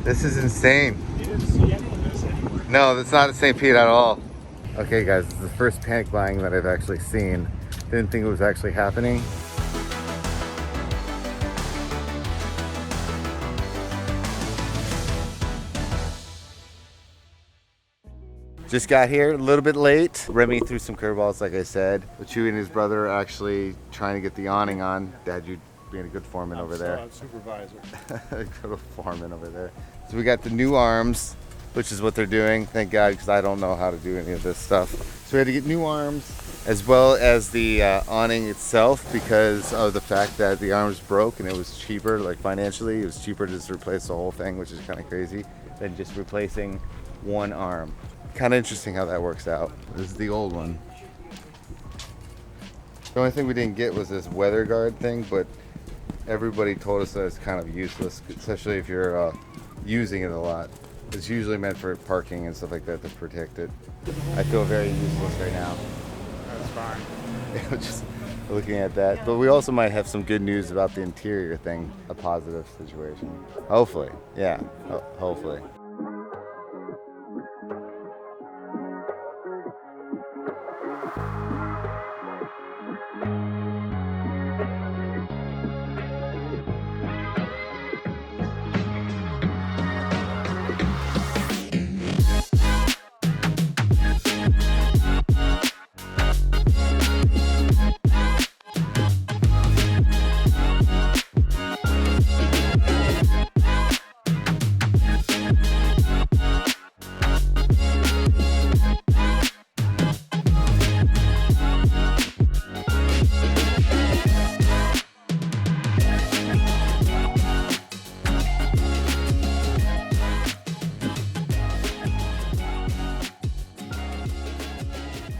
This is insane. You didn't see any of this anywhere. No, that's not at St. Pete at all. Okay guys, this is the first panic buying that I've actually seen. Didn't think it was actually happening. Just got here a little bit late. Remy threw some curveballs, like I said. Chewy and his brother are actually trying to get the awning on. Dad, you being a good foreman over there. I'm supervisor. Good foreman over there. So we got the new arms, which is what they're doing. Thank God, because I don't know how to do any of this stuff. So we had to get new arms, as well as the awning itself, because of the fact that the arms broke and it was cheaper, like financially, it was cheaper to just replace the whole thing, which is kind of crazy, than just replacing one arm. Kind of interesting how that works out. This is the old one. The only thing we didn't get was this weather guard thing, but everybody told us that it's kind of useless, especially if you're using it a lot. It's usually meant for parking and stuff like that to protect it. I feel very useless right now. That's fine. Just looking at that. But we also might have some good news about the interior thing, a positive situation. Hopefully, yeah, hopefully.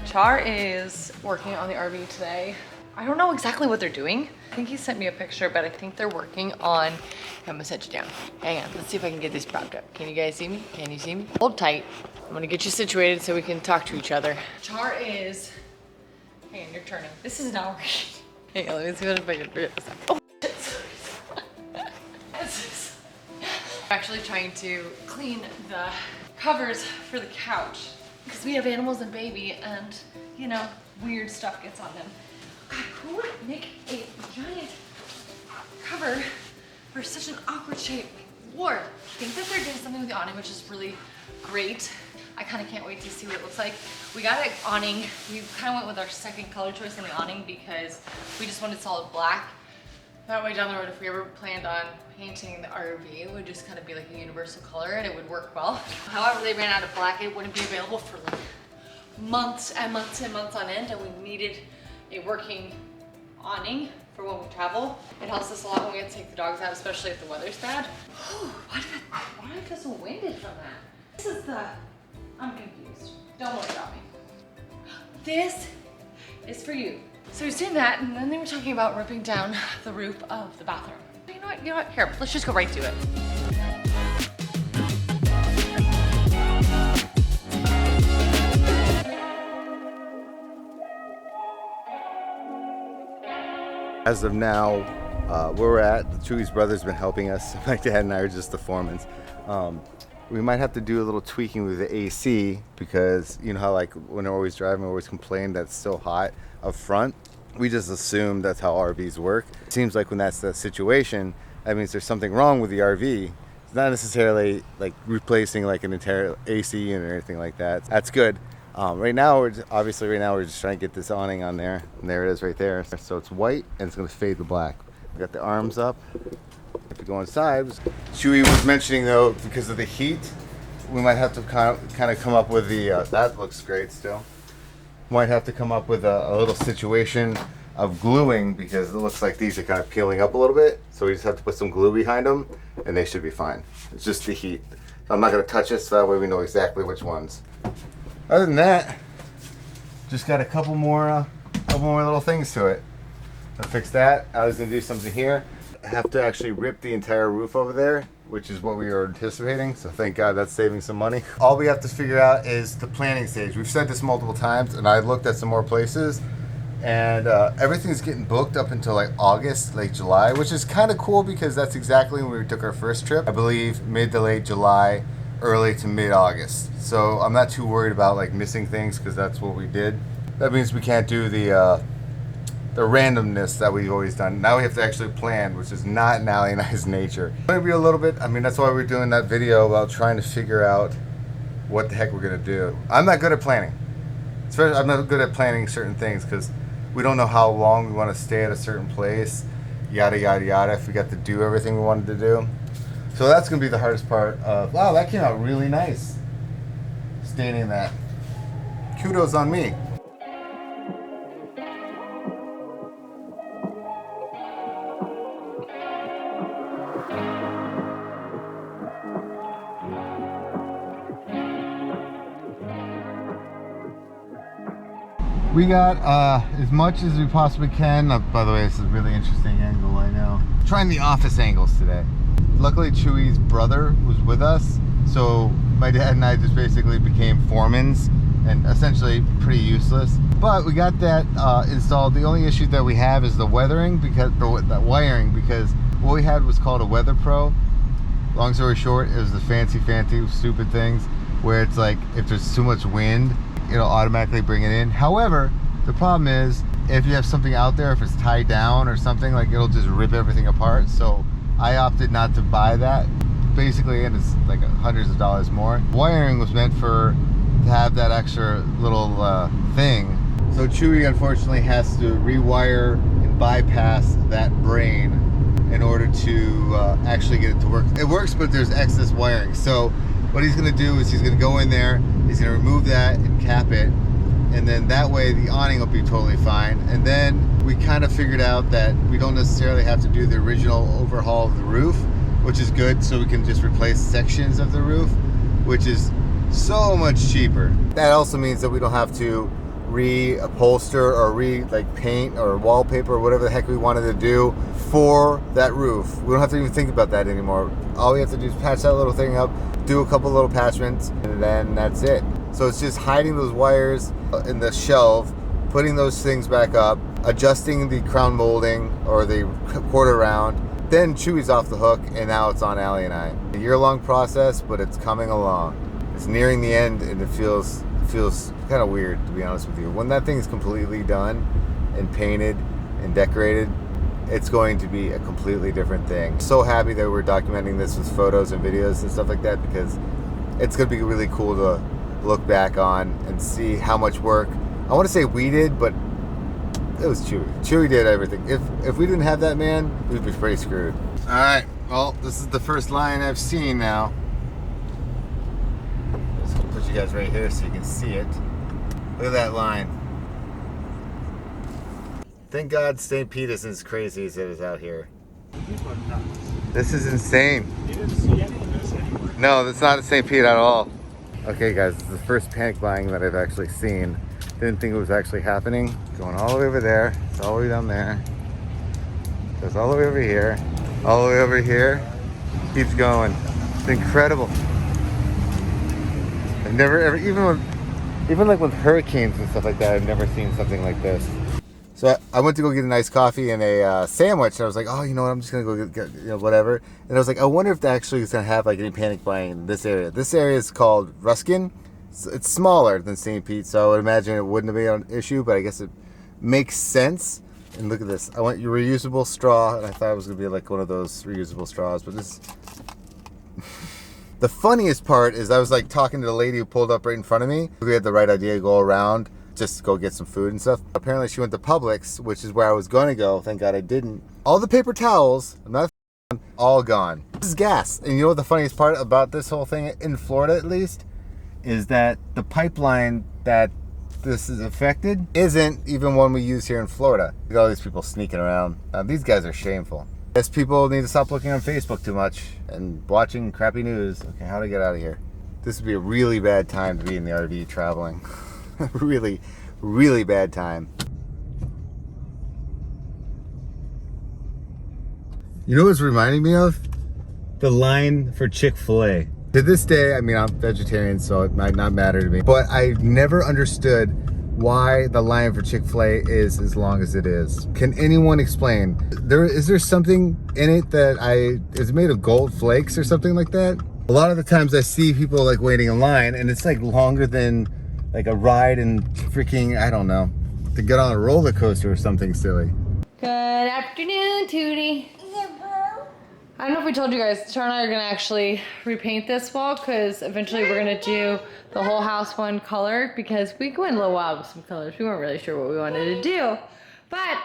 Char is working on the RV today. I don't know exactly what they're doing. I think he sent me a picture, but I think they're working on, I'm gonna set you down. Hang on, let's see if I can get this propped up. Can you guys see me? Can you see me? Hold tight. I'm gonna get you situated so we can talk to each other. Char is, hang on, you're turning. This is not working. Hang on, let me see if I can figure this out. Oh, shit. I'm actually trying to clean the covers for the couch because we have animals and baby and, you know, weird stuff gets on them. God, who would make a giant cover for such an awkward shape? Or I think that they're doing something with the awning, which is really great. I kind of can't wait to see what it looks like. We got an awning. We kind of went with our second color choice on the awning because we just wanted solid black. That way down the road, if we ever planned on painting the RV, it would just kind of be like a universal color and it would work well. However, they ran out of black. It wouldn't be available for like months and months and months on end, and we needed a working awning for when we travel. It helps us a lot when we have to take the dogs out, especially if the weather's bad. Why did I feel so winded from that? This is the, I'm confused. Don't worry about me. This is for you. So he's doing that, and then they were talking about ripping down the roof of the bathroom. You know what, here, let's just go right to it. As of now, where we're at, Chewy's brother's been helping us. My dad and I are just the foremen. We might have to do a little tweaking with the AC because you know how like when we're always driving, we always complain that it's so hot up front. We just assume that's how RVs work. It seems like when that's the situation, that means there's something wrong with the RV. It's not necessarily like replacing like an entire AC unit or anything like that. That's good. Right now, we're just trying to get this awning on there, and there it is right there. So it's white and it's gonna fade to black. We got the arms up. If we go inside, Chewy was mentioning though, because of the heat, we might have to kind of come up with the. That looks great still. Might have to come up with a little situation of gluing because it looks like these are kind of peeling up a little bit. So we just have to put some glue behind them, and they should be fine. It's just the heat. So I'm not gonna touch it, so that way we know exactly which ones. Other than that, just got a couple more little things to it. I'll fix that. I was gonna do something here. I have to actually rip the entire roof over there, which is what we were anticipating. So thank God that's saving some money. All we have to figure out is the planning stage. We've said this multiple times, and I looked at some more places. And everything's getting booked up until like August, late July, which is kind of cool because that's exactly when we took our first trip. I believe mid to late July, early to mid-August. So I'm not too worried about like missing things because that's what we did. That means we can't do the randomness that we've always done. Now we have to actually plan, which is not in Allie and I's nature. Maybe a little bit. I mean, that's why we're doing that video about trying to figure out what the heck we're gonna do. I'm not good at planning. Especially, I'm not good at planning certain things because we don't know how long we want to stay at a certain place, yada yada yada, if we got to do everything we wanted to do. So that's gonna be the hardest part of, wow, that came out really nice. Staining that. Kudos on me. We got as much as we possibly can. By the way, this is a really interesting angle, I know. Trying the office angles today. Luckily, Chewy's brother was with us, so my dad and I just basically became foremans and essentially pretty useless. But we got that installed. The only issue that we have is the weathering, because the wiring, because what we had was called a Weather Pro. Long story short, it was the fancy stupid things where it's like if there's too much wind, it'll automatically bring it in. However, the problem is if you have something out there, if it's tied down or something, like it'll just rip everything apart. So I opted not to buy that. Basically, and it's like hundreds of dollars more. Wiring was meant to have that extra little thing. So Chewy unfortunately has to rewire and bypass that brain in order to actually get it to work. It works, but there's excess wiring. So what he's gonna do is he's gonna go in there, he's gonna remove that and cap it, and then that way the awning will be totally fine. And then we kind of figured out that we don't necessarily have to do the original overhaul of the roof, which is good, so we can just replace sections of the roof, which is so much cheaper. That also means that we don't have to reupholster or paint or wallpaper or whatever the heck we wanted to do for that roof. We don't have to even think about that anymore. All we have to do is patch that little thing up, do a couple little patchments, and then that's it. So it's just hiding those wires in the shelf, putting those things back up, adjusting the crown molding or the quarter round, then Chewy's off the hook, and now it's on Allie and I. A year-long process, but it's coming along. It's nearing the end, and it feels kind of weird, to be honest with you. When that thing's completely done and painted and decorated, it's going to be a completely different thing. So happy that we're documenting this with photos and videos and stuff like that, because it's going to be really cool to look back on and see how much work, I want to say we did, but it was Chewy. Chewy did everything. If we didn't have that man, we'd be pretty screwed. All right, well, this is the first line I've seen now. Just gonna put you guys right here so you can see it. Look at that line. Thank God St. Pete isn't as crazy as it is out here. People are nuts. This is insane. You didn't see any of this anywhere. No, that's not St. Pete at all. Okay guys, this is the first panic buying that I've actually seen. Didn't think it was actually happening. Going all the way over there. It's all the way down there. Goes all the way over here. All the way over here. Keeps going. It's incredible. I've never ever, even like with hurricanes and stuff like that, I've never seen something like this. So I went to go get a nice coffee and a sandwich, and I was like, oh, you know what, I'm just gonna go get whatever. And I was like, I wonder if that actually is gonna have like any panic buying in this area. This area is called Ruskin. It's smaller than St. Pete, so I would imagine it wouldn't be an issue, but I guess it makes sense. And look at this. I want your reusable straw, and I thought it was gonna be like one of those reusable straws, but this. The funniest part is I was like talking to the lady who pulled up right in front of me. We had the right idea to go around just to go get some food and stuff. Apparently she went to Publix, which is where I was going to go. Thank God I didn't. All the paper towels, I'm not all gone. This is gas. And you know what the funniest part about this whole thing, in Florida at least, is that the pipeline that this is affected isn't even one we use here in Florida. Look at all these people sneaking around. These guys are shameful. Guess people need to stop looking on Facebook too much and watching crappy news. Okay, how do I get out of here? This would be a really bad time to be in the RV traveling. Really, really bad time. You know what's reminding me of? The line for Chick-fil-A. To this day, I mean, I'm vegetarian, so it might not matter to me, but I never understood why the line for Chick-fil-A is as long as it is. Can anyone explain? Is there something in it that is it made of gold flakes or something like that? A lot of the times I see people like waiting in line and it's like longer than like a ride in freaking, I don't know, to get on a roller coaster or something silly. Good afternoon, Tootie. I don't know if we told you guys, Tara and I are gonna actually repaint this wall because eventually we're gonna do the whole house one color because we went a little wild with some colors. We weren't really sure what we wanted to do. But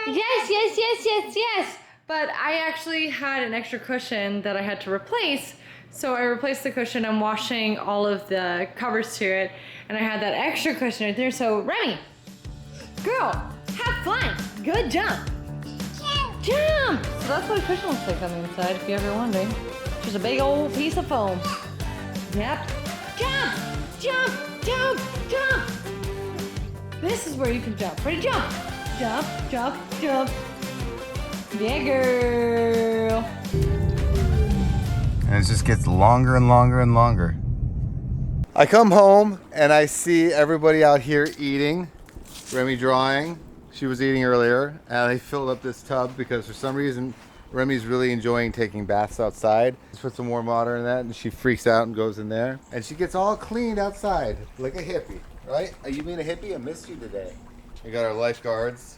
yes. But I actually had an extra cushion that I had to replace. So I replaced the cushion. I'm washing all of the covers to it. And I had that extra cushion right there. So Remy, girl, have fun. Good jump. Jump! So that's what a cushion looks like on the inside, if you're ever wondering. Just a big old piece of foam. Yep. Jump! Jump! Jump! Jump! This is where you can jump. Ready? Jump! Jump! Jump! Jump! Yeah, girl! And it just gets longer and longer and longer. I come home and I see everybody out here eating. Remy drawing. She was eating earlier, and I filled up this tub because for some reason Remy's really enjoying taking baths outside. Just put some warm water in that and she freaks out and goes in there. And she gets all cleaned outside like a hippie, right? Are you being a hippie? I missed you today. We got our lifeguards.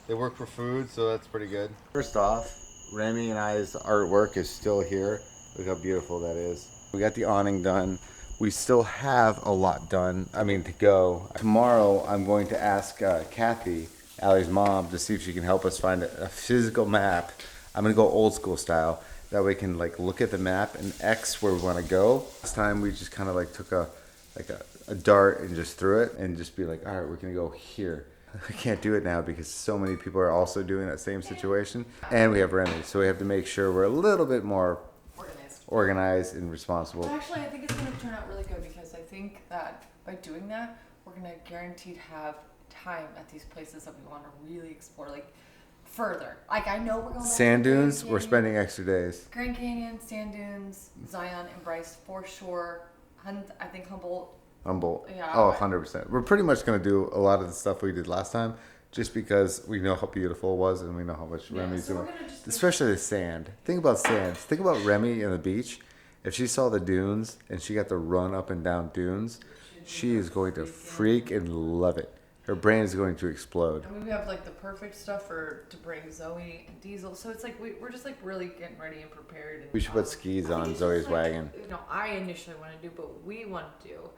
They work for food, so that's pretty good. First off, Remy and I's artwork is still here. Look how beautiful that is. We got the awning done. We still have a lot done, to go. Tomorrow, I'm going to ask Kathy, Allie's mom, to see if she can help us find a physical map. I'm gonna go old school style. That way we can look at the map and X where we wanna go. Last time we just kind of took a dart and just threw it and just be like, all right, we're gonna go here. I can't do it now because so many people are also doing that same situation. And we have Remy, so we have to make sure we're a little bit more organized and responsible. Actually, I think it's going to turn out really good because I think that by doing that, we're going to guaranteed have time at these places that we want to really explore, further. I know we're going Sand dunes, we're spending extra days. Grand Canyon, sand dunes, Zion, and Bryce for sure. I think Humboldt. Yeah. Oh, 100%. We're pretty much going to do a lot of the stuff we did last time just because we know how beautiful it was and we know how much Remy's doing. Especially the sand. Think about sand. Think about Remy and the beach. If she saw the dunes and she got to run up and down dunes, she is going to freak and love it. Her brain is going to explode. And we have the perfect stuff to bring Zoe and Diesel. So it's we're just really getting ready and prepared. And we should put skis on Zoe's wagon. I initially want to do, but we want to do.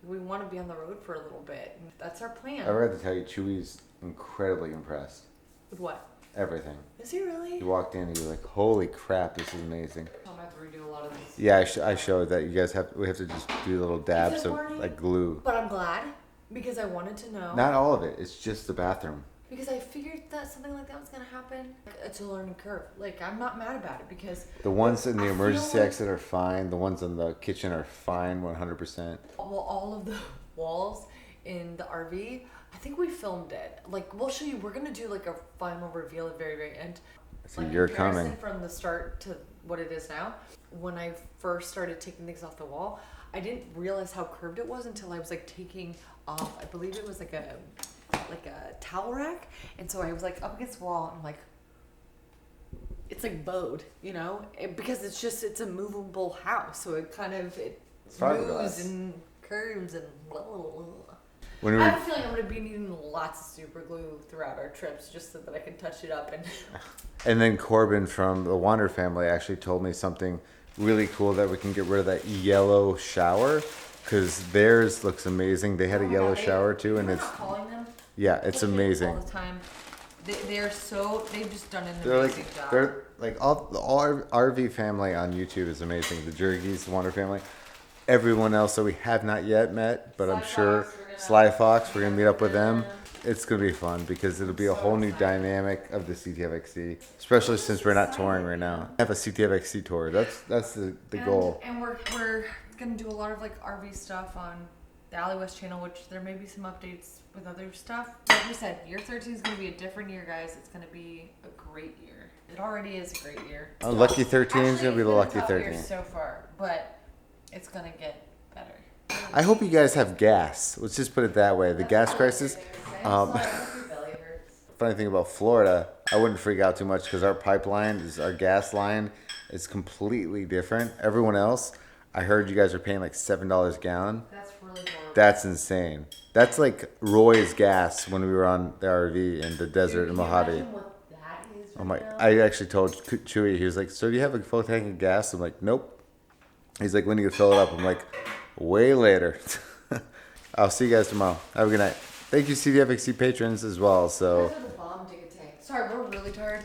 We want to be on the road for a little bit. That's our plan. I forgot to tell you, Chewy's incredibly impressed. With what? Everything. Is he really? You walked in and you were like, holy crap, this is amazing. I'm gonna have to redo a lot of these. Yeah, I showed that you guys we have to just do little dabs of glue. But I'm glad because I wanted to know. Not all of it, it's just the bathroom. Because I figured that something like that was gonna happen. It's a learning curve. I'm not mad about it because the ones in the emergency exit are fine. The ones in the kitchen are fine, 100%. Well, all of the walls in the RV, I think we filmed it. We'll show you. We're gonna do a final reveal at the very, very end. So you're coming from the start to what it is now. When I first started taking things off the wall, I didn't realize how curved it was until I was taking off. I believe it was a towel rack, and so I was up against the wall, and I'm it's bowed, because it's a movable house, so it kind of moves and curves and blah, blah, blah. I have a feeling I'm going to be needing lots of super glue throughout our trips just so that I can touch it up. And then Corbin from the Wander family actually told me something really cool that we can get rid of that yellow shower because theirs looks amazing. They had a yellow shower too, and it's calling them. Yeah, it's amazing. All the time. They've just done an amazing job. They're all our RV family on YouTube is amazing. The Jergies, the Wander family. Everyone else that we have not yet met, but I'm sure Sly Fox, we're gonna meet up with them. It's gonna be fun because it'll be a whole new dynamic of the CTFxC, especially since we're not touring right now. Have a CTFxC tour. That's the goal. And we're gonna do a lot of RV stuff on the Allie West channel, which there may be some updates with other stuff. Like we said, year 13 is gonna be a different year, guys. It's gonna be a great year. It already is a great year. Lucky 13 is gonna be the lucky 13. Year so far, but it's gonna get better. I hope you guys have gas. Let's just put it that way. The gas crisis. Funny thing about Florida, I wouldn't freak out too much because our our gas line is completely different. Everyone else, I heard you guys are paying like $7 a gallon. That's really horrible. That's insane. That's like Roy's gas when we were on the RV in the desert in Mojave. Oh my! I actually told Chewy. He was like, "So do you have a full tank of gas?" I'm like, "Nope." He's like, "When do you fill it up?" I'm like, "Way later." I'll see you guys tomorrow. Have a good night. Thank you, CTFxC patrons as well. So. Sorry, we're really tired.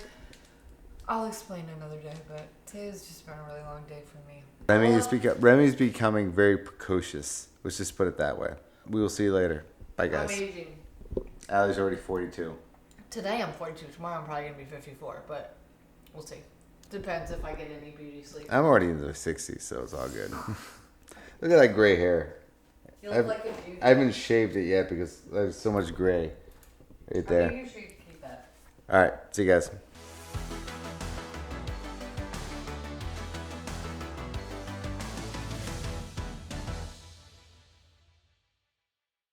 I'll explain another day, but today's just been a really long day for me. Remy's becoming very precocious. Let's just put it that way. We will see you later. Bye, guys. I'm aging. Allie's already 42. Today I'm 42. Tomorrow I'm probably gonna be 54, but we'll see. Depends if I get any beauty sleep. I'm already into the 60s, so it's all good. Look at that gray hair. You look like a dude. I haven't shaved it yet because there's so much gray right there. I think you should keep that. All right. See you guys.